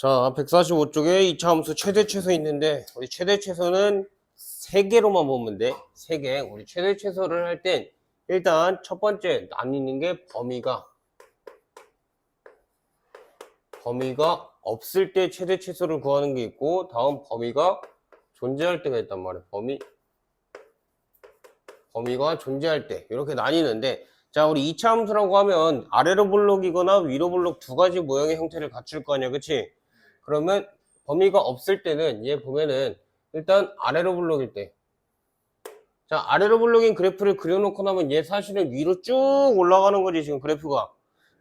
자, 145쪽에 2차 함수 최대 최소 있는데, 우리 최대 최소는 3개로만 보면 돼. 3개. 우리 최대 최소를 할 땐, 일단 첫 번째 나뉘는 게 범위가 없을 때 최대 최소를 구하는 게 있고, 다음 범위가 존재할 때가 있단 말이야. 범위가 존재할 때. 이렇게 나뉘는데, 자, 우리 2차 함수라고 하면 아래로 블록이거나 위로 블록 두 가지 모양의 형태를 갖출 거 아니야. 그치? 그러면 범위가 없을 때는 얘 보면은 일단 아래로 블록일 때, 자, 아래로 블록인 그래프를 그려놓고 나면 얘 사실은 위로 쭉 올라가는 거지 지금 그래프가.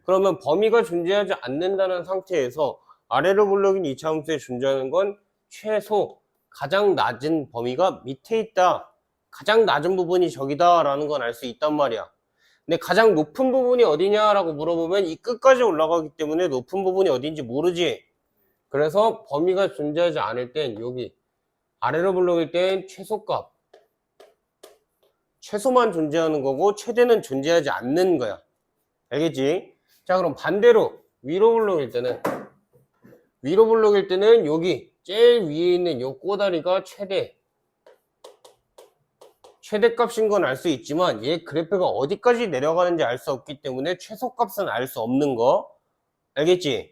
그러면 범위가 존재하지 않는다는 상태에서 아래로 블록인 2차 함수에 존재하는 건 최소 가장 낮은 범위가 밑에 있다, 가장 낮은 부분이 저기다 라는 건 알 수 있단 말이야. 근데 가장 높은 부분이 어디냐라고 물어보면 이 끝까지 올라가기 때문에 높은 부분이 어딘지 모르지. 그래서 범위가 존재하지 않을 땐 여기 아래로 블록일 땐 최소값, 최소만 존재하는 거고 최대는 존재하지 않는 거야. 알겠지? 자, 그럼 반대로 위로 블록일 때는 여기 제일 위에 있는 요 꼬다리가 최대값인 건 알 수 있지만 얘 그래프가 어디까지 내려가는지 알 수 없기 때문에 최소값은 알 수 없는 거. 알겠지?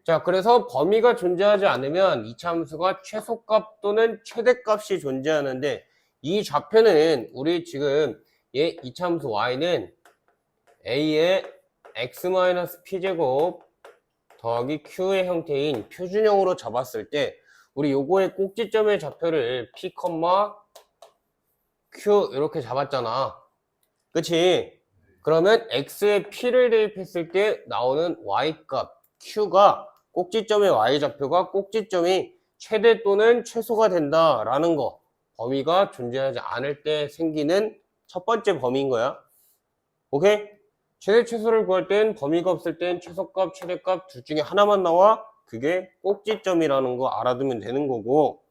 자, 그래서 범위가 존재하지 않으면 2차 함수가 최소값 또는 최대값이 존재하는데, 이 좌표는 우리 지금 얘 2차 함수 y는 a의 x-p제곱 더하기 q의 형태인 표준형으로 잡았을 때 우리 요거의 꼭지점의 좌표를 p, q 이렇게 잡았잖아. 그치? 그러면 x에 p를 대입했을 때 나오는 y값 q가 꼭지점의 y좌표가 꼭지점이 최대 또는 최소가 된다라는 거, 범위가 존재하지 않을 때 생기는 첫 번째 범위인 거야. 오케이? 최대 최소를 구할 땐 범위가 없을 땐 최소값, 최대값 둘 중에 하나만 나와. 그게 꼭지점이라는 거 알아두면 되는 거고.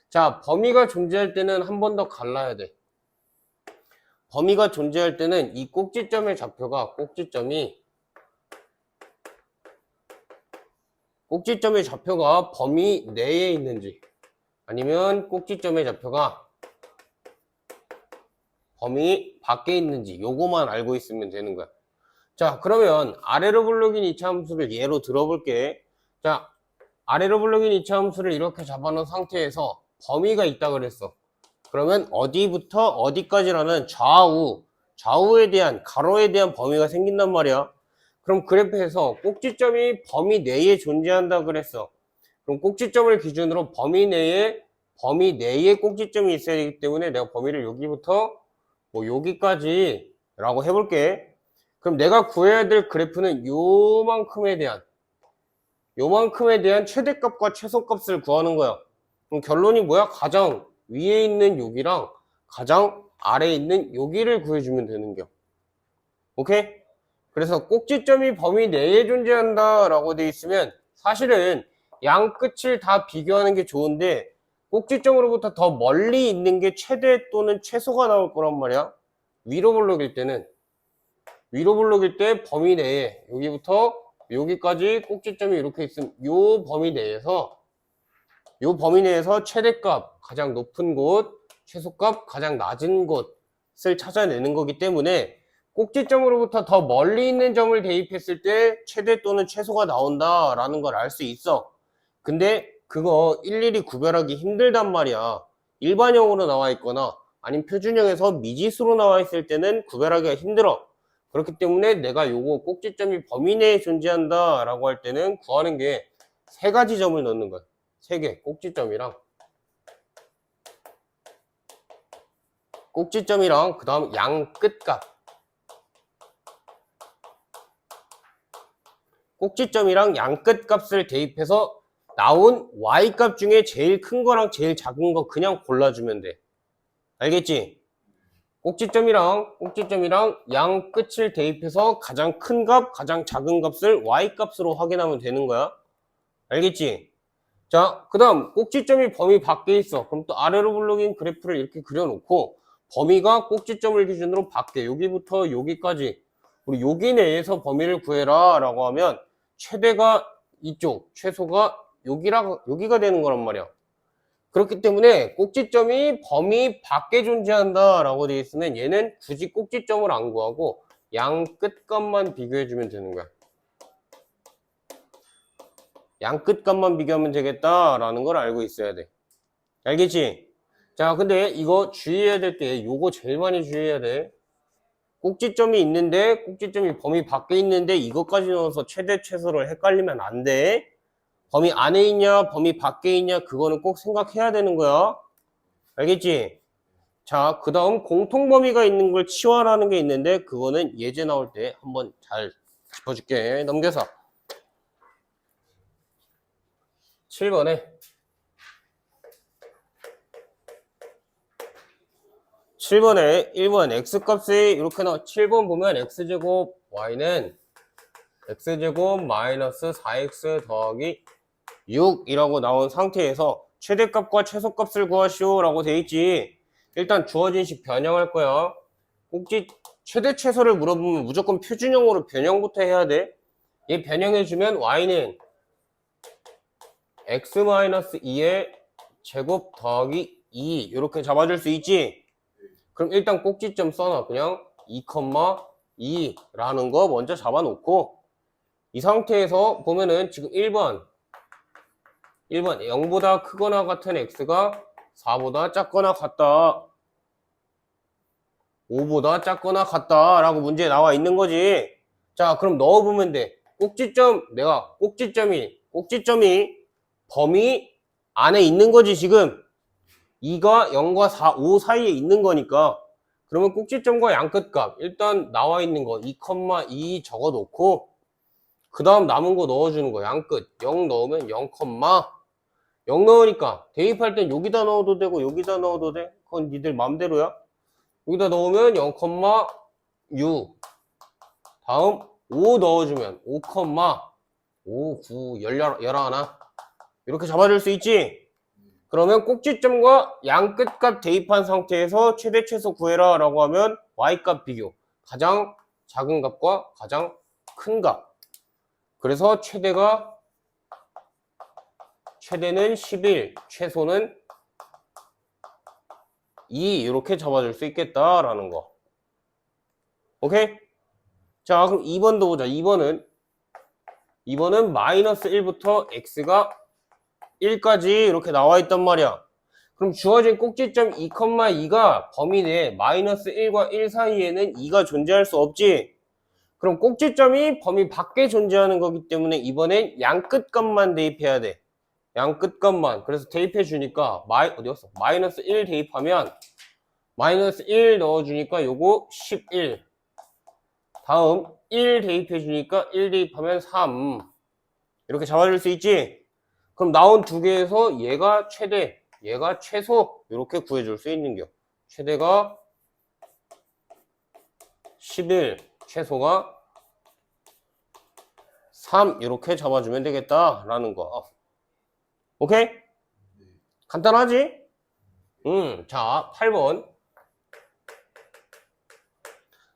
자, 범위가 존재할 때는 한 번 더 갈라야 돼. 범위가 존재할 때는 이 꼭지점의 좌표가 꼭지점의 좌표가 범위 내에 있는지 아니면 꼭지점의 좌표가 범위 밖에 있는지 요거만 알고 있으면 되는 거야. 자, 그러면 아래로 블록인 2차 함수를 예로 들어볼게. 자, 아래로 블록인 2차 함수를 이렇게 잡아놓은 상태에서 범위가 있다 그랬어. 그러면 어디부터 어디까지라는 좌우에 대한, 가로에 대한 범위가 생긴단 말이야. 그럼 그래프에서 꼭지점이 범위 내에 존재한다 그랬어. 그럼 꼭지점을 기준으로 범위 내에 꼭지점이 있어야 되기 때문에 내가 범위를 여기부터 뭐 여기까지 라고 해볼게. 그럼 내가 구해야 될 그래프는 요만큼에 대한 최대값과 최소값을 구하는 거야. 그럼 결론이 뭐야? 가장 위에 있는 여기랑 가장 아래에 있는 여기를 구해주면 되는 겨. 오케이? 그래서 꼭지점이 범위 내에 존재한다 라고 돼 있으면 사실은 양 끝을 다 비교하는 게 좋은데 꼭지점으로부터 더 멀리 있는 게 최대 또는 최소가 나올 거란 말이야. 위로 블록일 때 범위 내에 여기부터 여기까지 꼭지점이 이렇게 있으면 요 범위 내에서 최대값 가장 높은 곳, 최소값 가장 낮은 곳을 찾아내는 거기 때문에 꼭지점으로부터 더 멀리 있는 점을 대입했을 때 최대 또는 최소가 나온다라는 걸 알 수 있어. 근데 그거 일일이 구별하기 힘들단 말이야. 일반형으로 나와 있거나 아니면 표준형에서 미지수로 나와 있을 때는 구별하기가 힘들어. 그렇기 때문에 내가 요거 꼭지점이 범위 내에 존재한다 라고 할 때는 구하는 게 세 가지 점을 넣는 거야. 세 개. 꼭지점이랑 그 다음 양 끝값. 꼭지점이랑 양 끝값을 대입해서 나온 y값 중에 제일 큰 거랑 제일 작은 거 그냥 골라주면 돼. 알겠지? 꼭지점이랑 양 끝을 대입해서 가장 큰 값, 가장 작은 값을 y값으로 확인하면 되는 거야. 알겠지? 자, 그 다음 꼭지점이 범위 밖에 있어. 그럼 또 아래로 블록인 그래프를 이렇게 그려놓고 범위가 꼭지점을 기준으로 밖에, 여기부터 여기까지 우리 여기 내에서 범위를 구해라 라고 하면 최대가 이쪽, 최소가 여기가 되는 거란 말이야. 그렇기 때문에 꼭지점이 범위 밖에 존재한다 라고 되어 있으면 얘는 굳이 꼭지점을 안 구하고 양 끝값만 비교해주면 되는 거야. 양 끝값만 비교하면 되겠다라는 걸 알고 있어야 돼. 알겠지? 자, 근데 이거 주의해야 될 게 요거 제일 많이 주의해야 돼. 꼭지점이 있는데 꼭지점이 범위 밖에 있는데 이것까지 넣어서 최대 최소를 헷갈리면 안 돼. 범위 안에 있냐 범위 밖에 있냐 그거는 꼭 생각해야 되는 거야. 알겠지? 자, 그 다음 공통범위가 있는 걸 치환하는 게 있는데 그거는 예제 나올 때 한번 잘 짚어줄게. 넘겨서 7번에 1번 x값이 이렇게 나와. 7번 보면 x제곱 y는 x제곱 마이너스 4x 더하기 6이라고 나온 상태에서 최대값과 최소값을 구하시오 라고 돼 있지. 일단 주어진 식 변형할 거야. 꼭지 최대 최소를 물어보면 무조건 표준형으로 변형부터 해야 돼. 얘 변형해주면 y는 x-2의 제곱 더하기 2 이렇게 잡아줄 수 있지. 그럼 일단 꼭지점 써놔. 그냥 2,2라는 거 먼저 잡아놓고 이 상태에서 보면은 지금 1번 0보다 크거나 같은 x가 4보다 작거나 같다. 5보다 작거나 같다 라고 문제에 나와 있는 거지. 자, 그럼 넣어보면 돼. 꼭지점이 범위 안에 있는 거지. 지금 2가 0과 4, 5 사이에 있는 거니까. 그러면 꼭지점과 양끝값 일단 나와 있는 거 2,2 적어 놓고 그 다음 남은 거 넣어주는 거. 양끝 0 넣으면 0, 0 넣으니까 대입할 땐 여기다 넣어도 되고 여기다 넣어도 돼. 그건 니들 맘대로야. 여기다 넣으면 0,6 다음 5 넣어주면 5, 5, 9, 11 이렇게 잡아줄 수 있지. 그러면 꼭지점과 양끝값 대입한 상태에서 최대 최소 구해라 라고 하면 y값 비교. 가장 작은 값과 가장 큰 값. 그래서 최대는 11, 최소는 2 이렇게 잡아줄 수 있겠다라는 거. 오케이? 자, 그럼 2번도 보자. 2번은 마이너스 1부터 x가 1까지 이렇게 나와 있단 말이야. 그럼 주어진 꼭지점 2,2가 범위 내에 마이너스 1과 1 사이에는 2가 존재할 수 없지. 그럼 꼭지점이 범위 밖에 존재하는 거기 때문에 이번엔 양끝값만 대입해야 돼. 양끝값만. 그래서 대입해 주니까 어디였어? 마이너스 1 대입하면 마이너스 1 넣어주니까 요거 11. 다음 1 대입해 주니까 1 대입하면 3. 이렇게 잡아줄 수 있지? 그럼 나온 두 개에서 얘가 최대, 얘가 최소 이렇게 구해줄 수 있는 겨. 최대가 11, 최소가 3 이렇게 잡아주면 되겠다라는 거. 오케이? 간단하지? 자, 8번.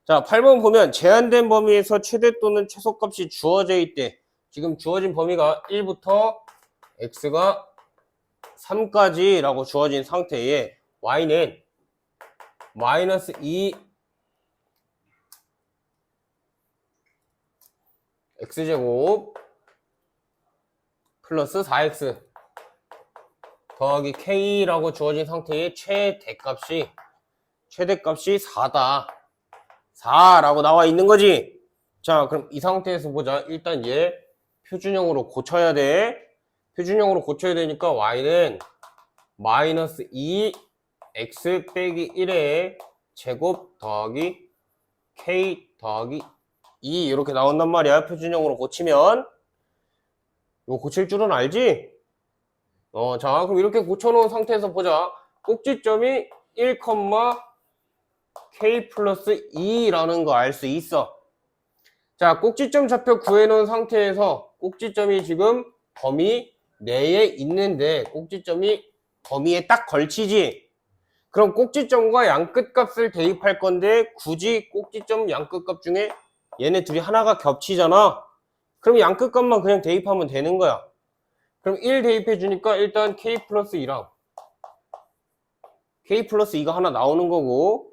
자, 8번 보면 제한된 범위에서 최대 또는 최소값이 주어져 있대. 지금 주어진 범위가 1부터 x가 3까지 라고 주어진 상태에 y는 마이너스 2 x제곱 플러스 4x 더하기 k라고 주어진 상태에 최대값이 4다. 4라고 나와 있는 거지. 자, 그럼 이 상태에서 보자. 일단 얘 표준형으로 고쳐야 돼. 표준형으로 고쳐야 되니까 y는 마이너스 2 x 빼기 1의 제곱 더하기 k 더하기 2 이렇게 나온단 말이야. 표준형으로 고치면. 이거 고칠 줄은 알지? 자, 그럼 이렇게 고쳐놓은 상태에서 보자. 꼭지점이 1, k 플러스 2라는 거 알 수 있어. 자, 꼭지점 좌표 구해놓은 상태에서 꼭지점이 지금 범위 내에 있는데 꼭지점이 범위에 딱 걸치지. 그럼 꼭지점과 양끝값을 대입할 건데 굳이 꼭지점 양끝값 중에 얘네 둘이 하나가 겹치잖아. 그럼 양끝값만 그냥 대입하면 되는 거야. 그럼 1 대입해 주니까 일단 k 플러스 2랑 k 플러스 2가 하나 나오는 거고,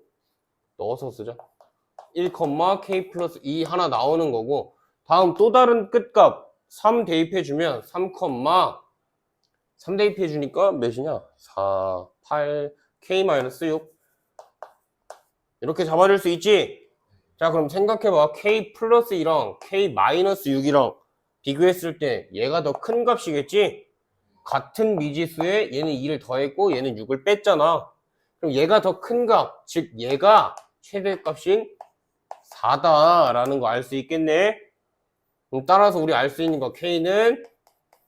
넣어서 쓰자. 1, k 플러스 2 하나 나오는 거고, 다음 또 다른 끝값 3 대입해 주면 3, 3 대입해 주니까 몇이냐? 4, 8, k 마이너스 6. 이렇게 잡아줄 수 있지? 자, 그럼 생각해봐. k 플러스 2랑 k 마이너스 6이랑 비교했을 때 얘가 더 큰 값이겠지? 같은 미지수에 얘는 2를 더했고 얘는 6을 뺐잖아. 그럼 얘가 더 큰 값, 즉 얘가 최대값인 4다라는 거 알 수 있겠네? 그럼 따라서 우리 알 수 있는 거 k는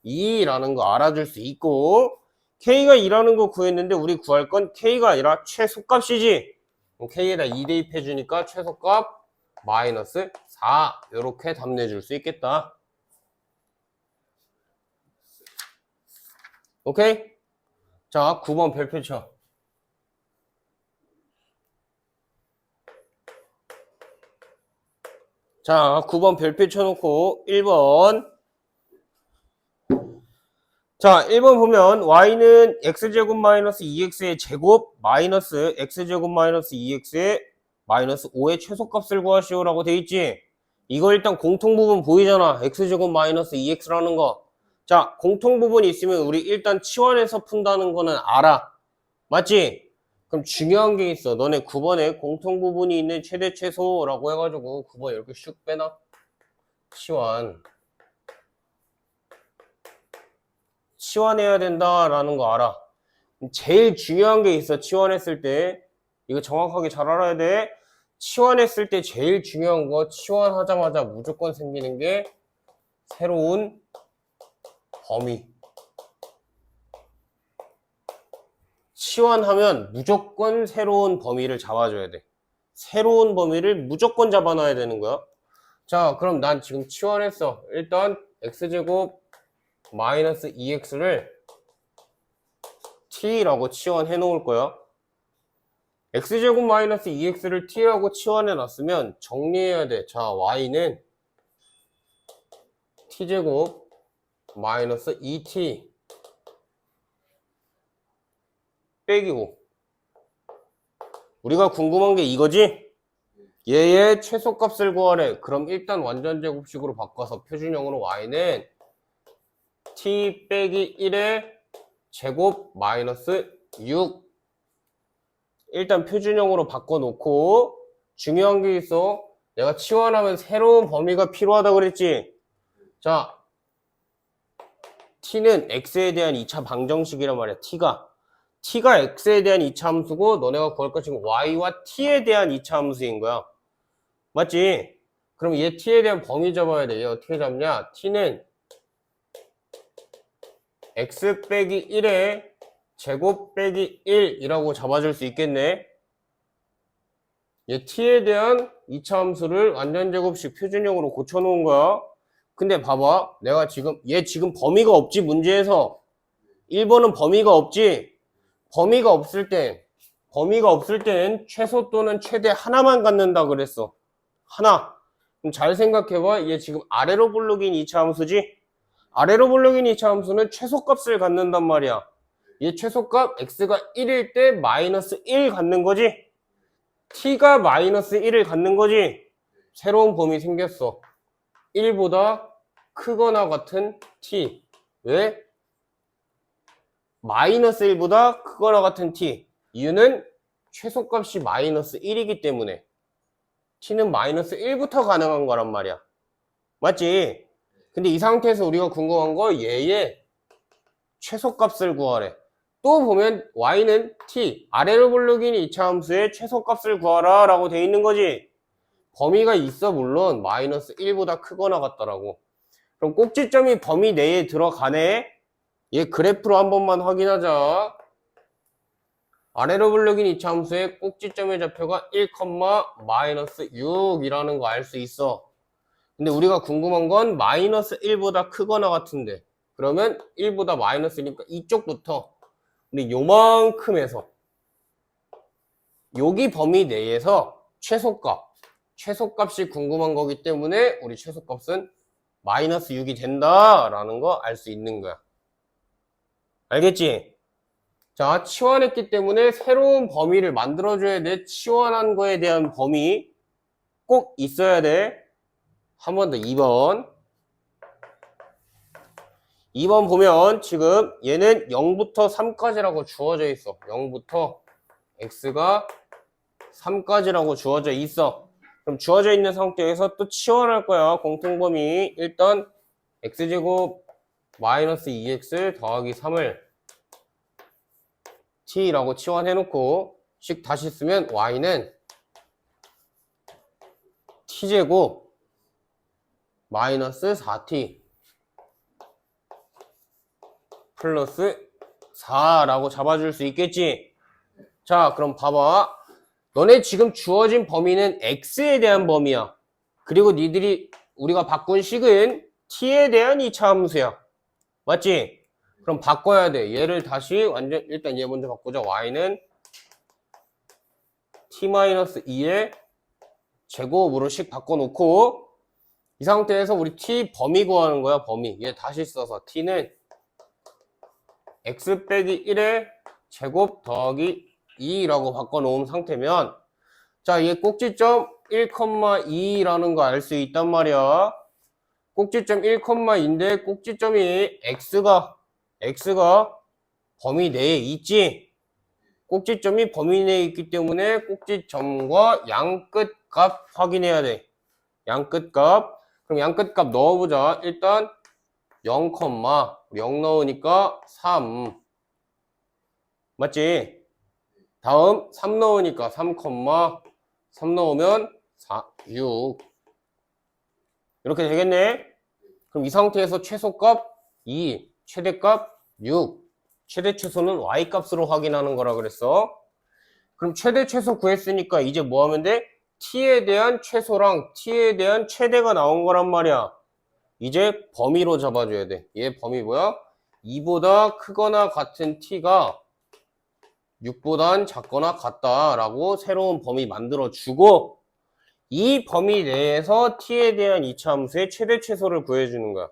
2라는 거 알아줄 수 있고, k가 2라는 거 구했는데 우리 구할 건 k가 아니라 최소값이지. 그럼 k에다 2 대입해 주니까 최소값 마이너스 4 이렇게 답 내줄 수 있겠다. 오케이? 자, 9번 별표 쳐. 자, 9번 별표 쳐놓고 1번. 자, 1번 보면 y는 x제곱 마이너스 2x의 제곱 마이너스 x제곱 마이너스 2x의 마이너스 5의 최소값을 구하시오 라고 돼 있지. 이거 일단 공통부분 보이잖아. x제곱 마이너스 2x라는 거. 자, 공통부분이 있으면 우리 일단 치환해서 푼다는 거는 알아. 맞지? 그럼 중요한 게 있어. 너네 9번에 공통부분이 있는 최대 최소라고 해가지고 9번 이렇게 슉 빼놔. 치환해야 된다라는 거 알아. 제일 중요한 게 있어. 치환했을 때 이거 정확하게 잘 알아야 돼. 치환했을 때 제일 중요한 거, 치환하자마자 무조건 생기는 게 새로운 범위. 치환하면 무조건 새로운 범위를 잡아줘야 돼. 새로운 범위를 무조건 잡아놔야 되는 거야. 자, 그럼 난 지금 치환했어. 일단 x제곱 마이너스 2x를 t라고 치환해 놓을 거야. x제곱 마이너스 2x를 t라고 치환해 놨으면 정리해야 돼. 자, y는 t제곱 마이너스 2t 빼기 5. 우리가 궁금한 게 이거지? 얘의 최소값을 구하래. 그럼 일단 완전제곱식으로 바꿔서 표준형으로 y는 t 빼기 1의 제곱 마이너스 6. 일단 표준형으로 바꿔놓고, 중요한 게 있어. 내가 치환하면 새로운 범위가 필요하다 그랬지? 자, t는 x에 대한 2차 방정식이란 말이야. t가 x에 대한 2차 함수고, 너네가 구할 것 지금 y와 t에 대한 2차 함수인 거야. 맞지? 그럼 얘 t에 대한 범위 잡아야 돼. 얘 어떻게 잡냐? t는 x 빼기 1의 제곱 빼기 1이라고 잡아줄 수 있겠네. 얘 t에 대한 2차 함수를 완전제곱식 표준형으로 고쳐놓은 거야. 근데 봐봐. 내가 얘 지금 범위가 없지, 문제에서. 1번은 범위가 없지. 범위가 없을 땐 최소 또는 최대 하나만 갖는다 그랬어. 하나. 그럼 잘 생각해봐. 얘 지금 아래로 볼록인 2차 함수지? 아래로 볼록인 2차 함수는 최소값을 갖는단 말이야. 얘 최소값 x가 1일 때 마이너스 1 갖는 거지? t가 마이너스 1을 갖는 거지? 새로운 범위 생겼어. 1보다 크거나 같은 t. 왜? 마이너스 1보다 크거나 같은 t. 이유는 최소값이 마이너스 1이기 때문에. t는 마이너스 1부터 가능한 거란 말이야. 맞지? 근데 이 상태에서 우리가 궁금한 거 얘의 최소값을 구하래. 또 보면 y는 t, 아래로 볼록인 2차 함수의 최소값을 구하라 라고 돼 있는 거지. 범위가 있어 물론 마이너스 1보다 크거나 같더라고. 그럼 꼭지점이 범위 내에 들어가네. 얘 그래프로 한 번만 확인하자. 아래로 볼록인 2차 함수의 꼭지점의 좌표가 1, 마이너스 6이라는 거 알 수 있어. 근데 우리가 궁금한 건 마이너스 1보다 크거나 같은데, 그러면 1보다 마이너스니까 이쪽부터 우리 요만큼에서 여기 범위 내에서 최소값이 궁금한 거기 때문에 우리 최소값은 마이너스 6이 된다라는 거 알 수 있는 거야. 알겠지? 자, 치환했기 때문에 새로운 범위를 만들어줘야 돼. 치환한 거에 대한 범위 꼭 있어야 돼. 한 번 더 2번. 2번 보면 지금 얘는 0부터 3까지라고 주어져 있어. 0부터 x가 3까지라고 주어져 있어. 그럼 주어져 있는 상태에서 또 치환할 거야. 공통범위. 일단 x제곱 마이너스 2x 더하기 3을 t라고 치환해놓고 식 다시 쓰면 y는 t제곱 마이너스 4t 플러스 4라고 잡아줄 수 있겠지? 자, 그럼 봐봐. 너네 지금 주어진 범위는 x에 대한 범위야. 그리고 니들이 우리가 바꾼 식은 t에 대한 2차 함수야. 맞지? 그럼 바꿔야 돼. 얘를 다시 완전 일단 얘 먼저 바꾸자. y는 t-2의 제곱으로 식 바꿔놓고 이 상태에서 우리 t 범위 구하는 거야. 범위. 얘 다시 써서 t는 x 빼기 1의 제곱 더하기 2라고 바꿔놓은 상태면 자, 얘 꼭지점 1,2라는 거 알 수 있단 말이야. 꼭지점 1,2인데 꼭지점이 x가 범위 내에 있지. 꼭지점이 범위 내에 있기 때문에 꼭지점과 양끝 값 확인해야 돼. 양끝 값. 그럼 양끝 값 넣어보자. 일단 0, 0 넣으니까 3. 맞지? 다음 3 넣으니까 3, 3 넣으면 4, 6. 이렇게 되겠네? 그럼 이 상태에서 최소값 2, 최대값 6. 최대 최소는 y값으로 확인하는 거라 그랬어. 그럼 최대 최소 구했으니까 이제 뭐 하면 돼? t에 대한 최소랑 t에 대한 최대가 나온 거란 말이야. 이제 범위로 잡아줘야 돼. 얘 범위 뭐야? 2보다 크거나 같은 t가 6보단 작거나 같다라고 새로운 범위 만들어주고 이 범위 내에서 t에 대한 2차 함수의 최대 최소를 구해주는 거야.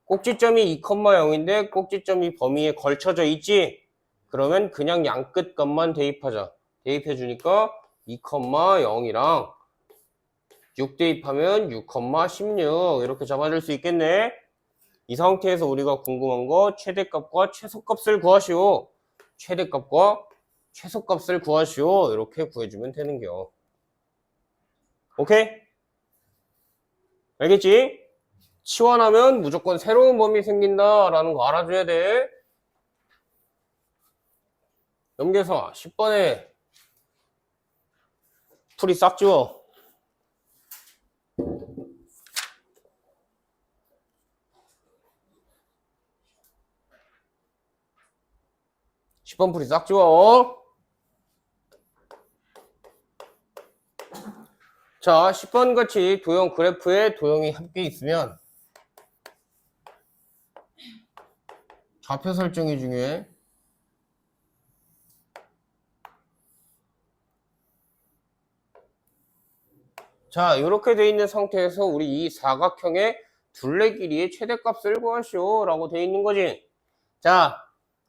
꼭지점이 2,0인데 꼭지점이 범위에 걸쳐져 있지? 그러면 그냥 양끝 값만 대입하자. 대입해주니까 2,0이랑 6 대입하면 6,16 이렇게 잡아줄 수 있겠네. 이 상태에서 우리가 궁금한 거 최대값과 최소값을 구하시오. 최대값과 최소값을 구하시오. 이렇게 구해주면 되는겨. 오케이? 알겠지? 치환하면 무조건 새로운 범위 생긴다라는 거 알아줘야 돼. 염계사 10번에 풀이 싹 지워. 10번 풀이 싹 지워. 자, 10번 같이 도형 그래프에 도형이 함께 있으면 좌표 설정이 중요해. 자, 이렇게 돼 있는 상태에서 우리 이 사각형의 둘레 길이의 최대값을 구하시오 라고 돼 있는 거지. 자,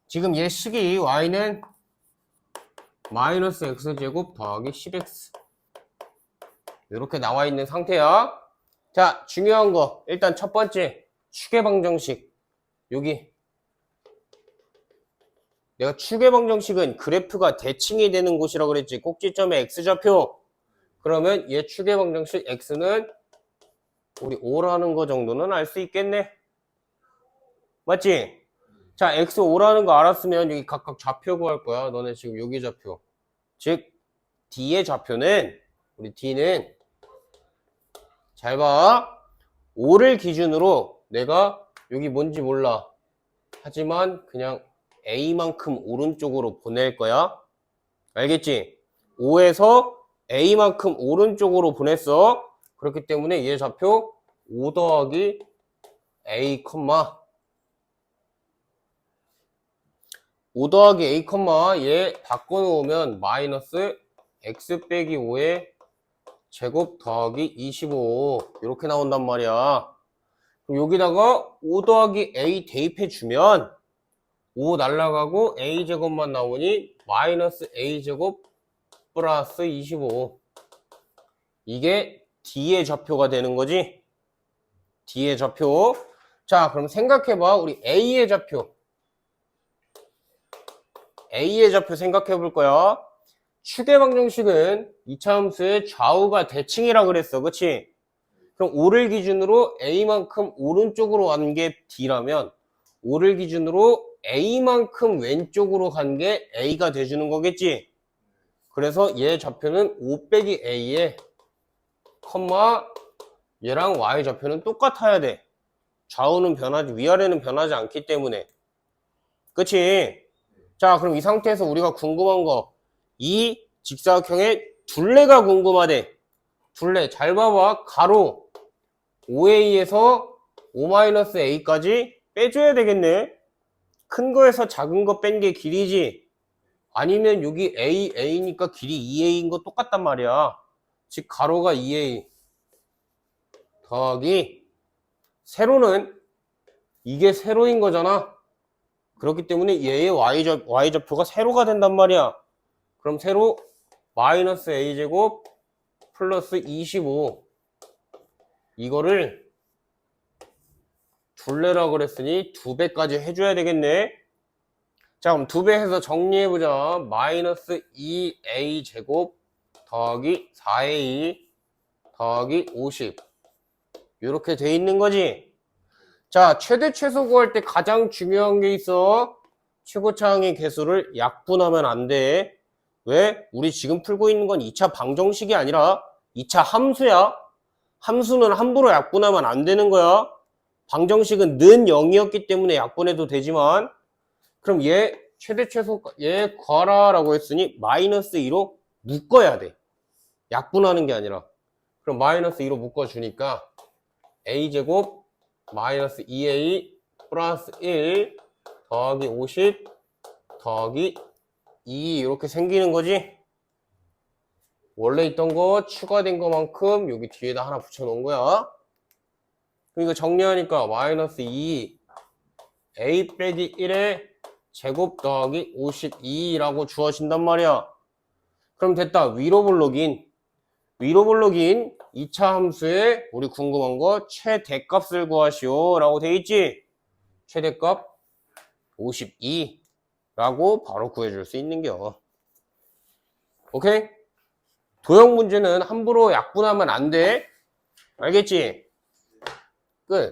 지금 얘 식이 y는 마이너스 x제곱 더하기 10x 이렇게 나와 있는 상태야. 자, 중요한 거 일단 첫 번째 추계방정식. 여기 내가 추계방정식은 그래프가 대칭이 되는 곳이라고 그랬지. 꼭지점의 x좌표. 그러면 얘 추계방정식 x는 우리 5라는 거 정도는 알 수 있겠네. 맞지? 자, x 5라는 거 알았으면 여기 각각 좌표 구할 거야. 너네 지금 여기 좌표. 즉 D의 좌표는 우리 D는 잘 봐. 5를 기준으로 내가 여기 뭔지 몰라. 하지만 그냥 A만큼 오른쪽으로 보낼 거야. 알겠지? 5에서 A만큼 오른쪽으로 보냈어. 그렇기 때문에 얘 좌표 5 더하기 A, 5 더하기 A, 얘 바꿔놓으면 마이너스 X 빼기 5의 제곱 더하기 25 이렇게 나온단 말이야. 그럼 여기다가 5 더하기 A 대입해주면 5 날라가고 a제곱만 나오니 마이너스 a제곱 플러스 25. 이게 D의 좌표가 되는 거지. D의 좌표. 자, 그럼 생각해봐. 우리 A의 좌표. A의 좌표 생각해 볼 거야. 추계 방정식은 이차함수의 좌우가 대칭이라 그랬어. 그치? 그럼 5를 기준으로 A만큼 오른쪽으로 간 게 D라면 5를 기준으로 A만큼 왼쪽으로 간 게 A가 돼주는 거겠지? 그래서 얘 좌표는 5 빼기 A에 컴마 얘랑 Y 좌표는 똑같아야 돼. 좌우는 변하지, 위아래는 변하지 않기 때문에. 그치? 자, 그럼 이 상태에서 우리가 궁금한 거, 이 직사각형의 둘레가 궁금하대. 둘레, 잘 봐봐. 가로 5A에서 5-A까지 빼줘야 되겠네. 큰 거에서 작은 거 뺀 게 길이지. 아니면 여기 A니까 길이 2A인 거 똑같단 말이야. 즉 가로가 2A 더하기 세로는 이게 세로인 거잖아. 그렇기 때문에 얘의 y좌표가 세로가 된단 말이야. 그럼 세로 마이너스 a제곱 플러스 25 이거를 둘레라고 그랬으니 2배까지 해줘야 되겠네. 자, 그럼 2배 해서 정리해보자. 마이너스 2a제곱 더하기 4a 더하기 50 이렇게 돼 있는 거지. 자, 최대 최소 구할 때 가장 중요한 게 있어. 최고차항의 개수를 약분하면 안 돼. 왜? 우리 지금 풀고 있는 건 2차 방정식이 아니라 2차 함수야. 함수는 함부로 약분하면 안 되는 거야. 방정식은 는 0이었기 때문에 약분해도 되지만, 그럼 얘 최대 최소 얘 구하라라고 했으니 마이너스 2로 묶어야 돼. 약분하는 게 아니라. 그럼 마이너스 2로 묶어주니까 a제곱 마이너스 2a 플러스 1 더하기 50 더하기 2 이렇게 생기는 거지. 원래 있던 거 추가된 것만큼 여기 뒤에다 하나 붙여 놓은 거야. 그럼 이거 정리하니까 마이너스 2 a 빼기 1의 제곱 더하기 52라고 주어진단 말이야. 그럼 됐다. 위로 볼록인 2차 함수에 우리 궁금한 거 최대값을 구하시오 라고 돼 있지. 최대값 52 라고 바로 구해줄 수 있는겨. 오케이? 도형 문제는 함부로 약분하면 안 돼. 알겠지? 끝.